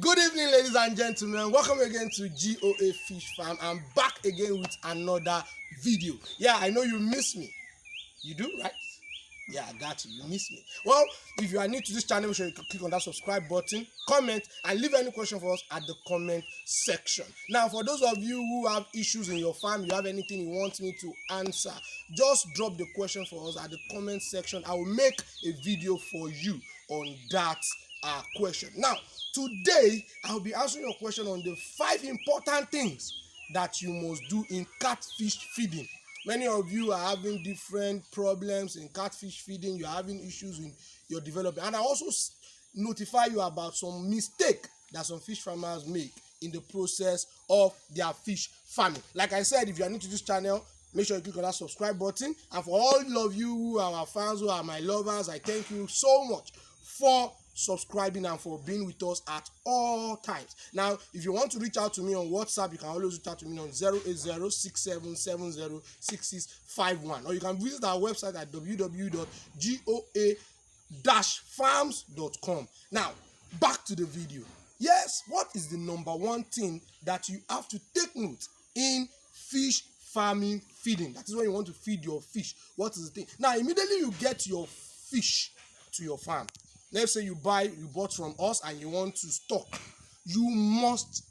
Good evening, ladies and gentlemen. Welcome again to G.O.A Fish Farm. I'm back again with another video. Yeah, I know you miss me. You do, right? Yeah, I got you. You miss me. Well, if you are new to this channel, make sure you click on that subscribe button, comment, and leave any question for us at the comment section. Now, for those of you who have issues in your farm, you have anything you want me to answer, just drop the question for us at the comment section. I will make a video for you on that question. Now, today, I'll be answering your question on the 5 important things that you must do in catfish feeding. Many of you are having different problems in catfish feeding. You're having issues in your development, and I also notify you about some mistake that some fish farmers make in the process of their fish farming. Like I said, if you are new to this channel, make sure you click on that subscribe button. And for all of you who are our fans, who are my lovers, I thank you so much for subscribing and for being with us at all times. Now, if you want to reach out to me on WhatsApp, you can always reach out to me on 08067706651, or you can visit our website at www.goa-farms.com. Now, back to the video. Yes, what is the number one thing that you have to take note in fish farming feeding? That is when you want to feed your fish. What is the thing? Now, immediately you get your fish to your farm. Let's say you bought from us and you want to stock. You must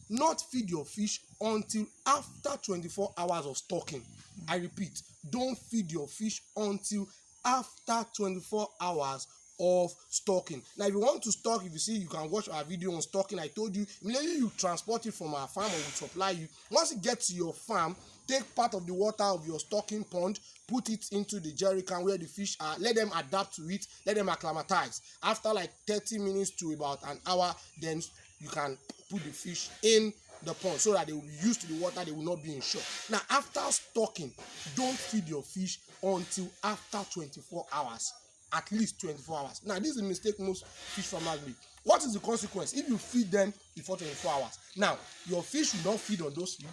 not feed your fish until after 24 hours of stocking. I repeat, don't feed your fish until after 24 hours of stocking. Now, if you want to stock, if you see, you can watch our video on stocking. I told you, immediately you transport it from our farm or we supply you. Once it gets to your farm, take part of the water of your stocking pond, put it into the jerry can where the fish are, let them adapt to it, let them acclimatize. After like 30 minutes to about an hour, then you can put the fish in the pond so that they will be used to the water, they will not be in shock. Now, after stocking, don't feed your fish until after 24 hours. At least 24 hours. Now, this is a mistake most fish farmers make. What is the consequence if you feed them before 24 hours? Now, your fish will not feed on those feed.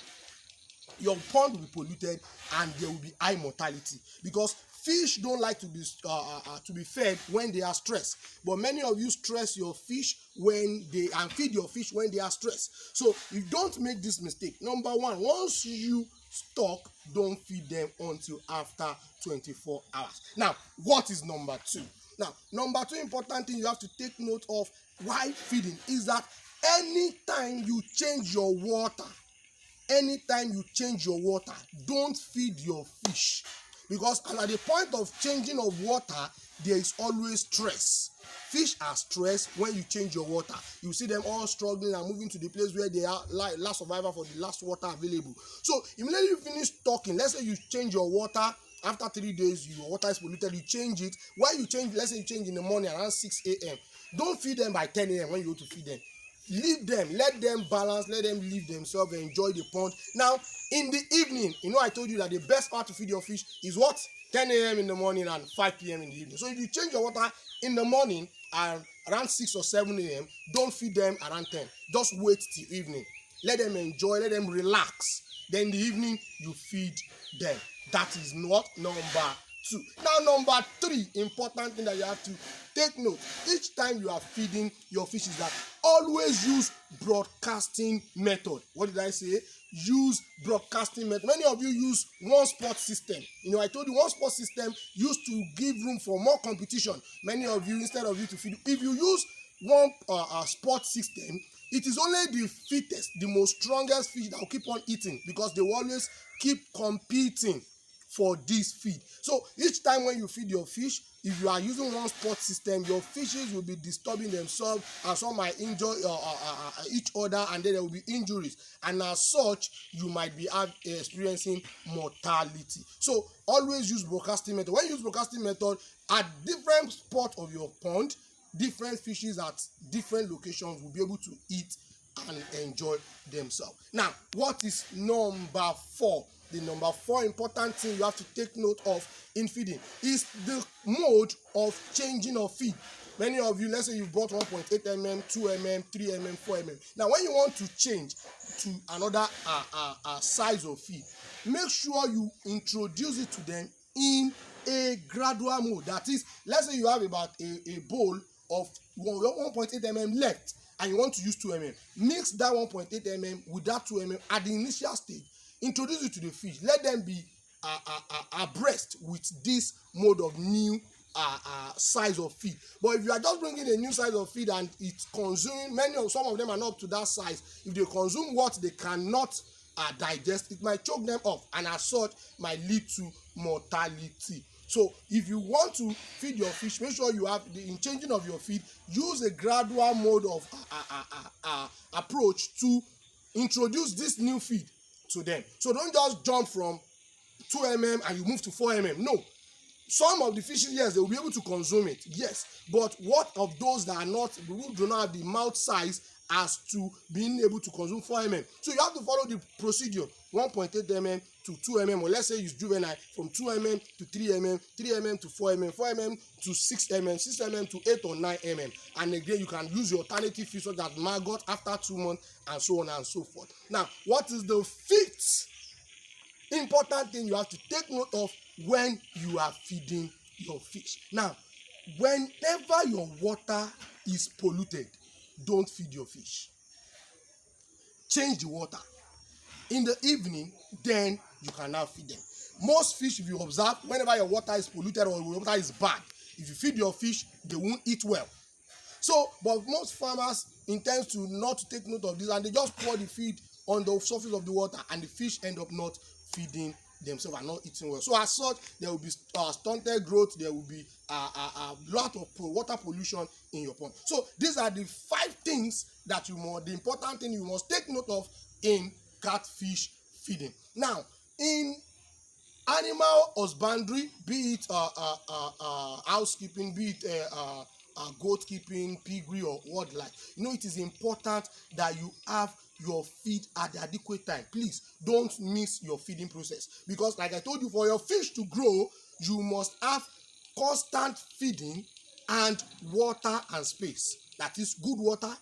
Your pond will be polluted and there will be high mortality, because fish don't like to be fed when they are stressed. But many of you stress your fish and feed your fish when they are stressed. So you don't make this mistake. Number one, once you stock, don't feed them until after 24 hours. Now, what is number two? Now, number two important thing you have to take note of while feeding is that anytime you change your water, don't feed your fish, because at the point of changing of water, there is always stress. Fish are stressed when you change your water. You see them all struggling and moving to the place where they are like last survivor for the last water available. So immediately you finish stocking, let's say you change your water after 3 days, your water is polluted, you change it. Why you change? Let's say you change in the morning around 6 a.m. Don't feed them by 10 a.m. when you go to feed them. Leave them, let them balance, let them live themselves, enjoy the pond. Now, in the evening, I told you that the best part to feed your fish is what? 10 a.m. in the morning and 5 p.m. in the evening. So if you change your water in the morning and around 6 or 7 a.m., don't feed them around 10. Just wait till evening. Let them enjoy, let them relax. Then in the evening, you feed them. That is not number two. Now, number three important thing that you have to take note each time you are feeding your fish is that always use broadcasting method. What did I say? Use broadcasting method. Many of you use one spot system. I told you one spot system used to give room for more competition. Many of you, instead of you to feed, if you use one spot system, it is only the fittest, the most strongest fish that will keep on eating, because they will always keep competing for this feed. So each time when you feed your fish, if you are using one spot system, your fishes will be disturbing themselves, and some might injure each other, and then there will be injuries, and as such you might be experiencing mortality. So always use broadcasting method. When you use broadcasting method at different spots of your pond, different fishes at different locations will be able to eat and enjoy themselves. Now, what is number four? The number four important thing you have to take note of in feeding is the mode of changing of feed. Many of you, let's say you bought 1.8 mm, 2 mm, 3 mm, 4 mm. Now, when you want to change to another size of feed, make sure you introduce it to them in a gradual mode. That is, let's say you have about a bowl of 1.8 mm left, and you want to use 2 mm, mix that 1.8 mm with that 2 mm at the initial stage. Introduce it to the fish. Let them be abreast with this mode of new size of feed. But if you are just bringing a new size of feed and it's consuming, some of them are not up to that size. If they consume what they cannot digest, it might choke them up, and as such might lead to mortality. So if you want to feed your fish, make sure you have in changing of your feed, use a gradual mode of approach to introduce this new feed to them. So don't just jump from 2 mm and you move to 4 mm. No. Some of the fishes, yes, they will be able to consume it, yes. But what of those that are not, who do not have the mouth size as to being able to consume 4 mm? So you have to follow the procedure, 1.8 mm to 2 mm, or let's say it's juvenile, from 2 mm to 3 mm, 3 mm to 4 mm, 4 mm to 6 mm, 6 mm to 8 or 9 mm. And again, you can use your alternative fish such as maggot after 2 months, and so on and so forth. Now, what is the fifth important thing you have to take note of when you are feeding your fish? Now, whenever your water is polluted, don't feed your fish. Change the water. In the evening, then you can now feed them. Most fish, if you observe, whenever your water is polluted or your water is bad, if you feed your fish, they won't eat well. So, but most farmers intend to not to take note of this, and they just pour the feed on the surface of the water, and the fish end up not feeding themselves and not eating well. So as such, there will be stunted growth, there will be a lot of water pollution in your pond. So these are the 5 things that the important thing you must take note of in catfish feeding. Now, in animal husbandry, be it housekeeping, be it goat keeping, piggery, or what like, it is important that you have your feed at the adequate time. Please don't miss your feeding process, because like I told you, for your fish to grow, you must have constant feeding and water and space. That is good water,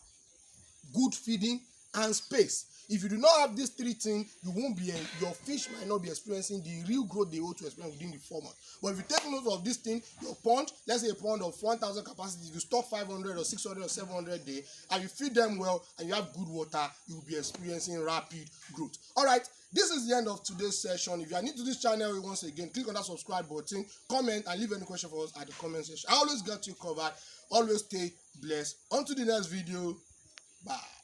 good feeding, and space. If you do not have these 3 things, your fish might not be experiencing the real growth they ought to experience within the 4 months. But if you take note of this thing, your pond, let's say a pond of 1,000 capacity, if you stock 500 or 600 or 700 there, and you feed them well and you have good water, you will be experiencing rapid growth. All right, this is the end of today's session. If you are new to this channel, once again, click on that subscribe button, comment, and leave any question for us at the comment section. I always got you covered. Always stay blessed. On to the next video. Bye.